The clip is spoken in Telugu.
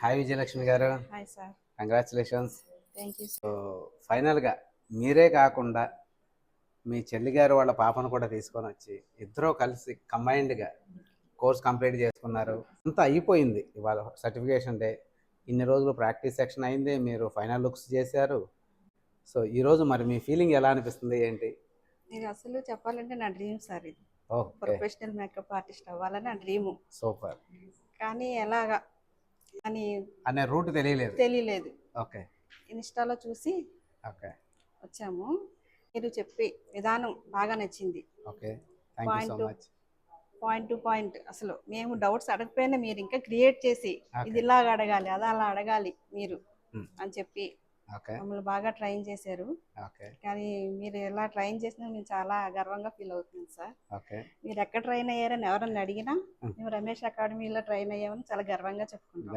హాయ్ విజయలక్ష్మి గారు, hi sir. Congratulations. Thank you so sir. ఫైనల్గా మీరే కాకుండా మీ చెల్లి గారు వాళ్ళ పాపను కూడా తీసుకొని వచ్చి ఇద్దరూ కలిసి కంబైన్డ్గా కోర్స్ కంప్లీట్ చేసుకున్నారు. అంతా అయిపోయింది. ఇవాళ సర్టిఫికేషన్ డే. ఇన్ని రోజులు ప్రాక్టీస్ సెక్షన్ అయింది, మీరు ఫైనల్ లుక్స్ చేశారు. సో ఈరోజు మరి మీ ఫీలింగ్ ఎలా అనిపిస్తుంది ఏంటి? ఇది అసలు చెప్పాలంటే నా డ్రీమ్ సార్. ఇది ఓకే, ప్రొఫెషనల్ మేకప్ ఆర్టిస్ట్ అవ్వాలని నా డ్రీము. సూపర్. కానీ ఎలాగా అని అనే రూట్ తెలియలేదు. తెలియలేదు. ఓకే ఇన్స్టాలో చూసి ఓకే వచ్చాము. మీరు చెప్పే విధానం బాగా నచ్చింది. Okay, thank you so much. Point to point అసలు మేము డౌట్స్ అడగపోయినా మీరు ఇంకా క్రియేట్ చేసి ఇది ఇలాగ అడగాలి, అది అలా అడగాలి మీరు అని చెప్పి మమ్మల్ని బాగా ట్రైన్ చేశారు. కానీ మీరు ఎలా ట్రైన్ చేసినా మేము చాలా గర్వంగా ఫీల్ అవుతున్నాం సార్. మీరు ఎక్కడ ట్రైన్ అయ్యారని ఎవరన్నా అడిగినా మేము రమేష్ అకాడమీలో ట్రైన్ అయ్యామని చాలా గర్వంగా చెప్పుకుంటాం.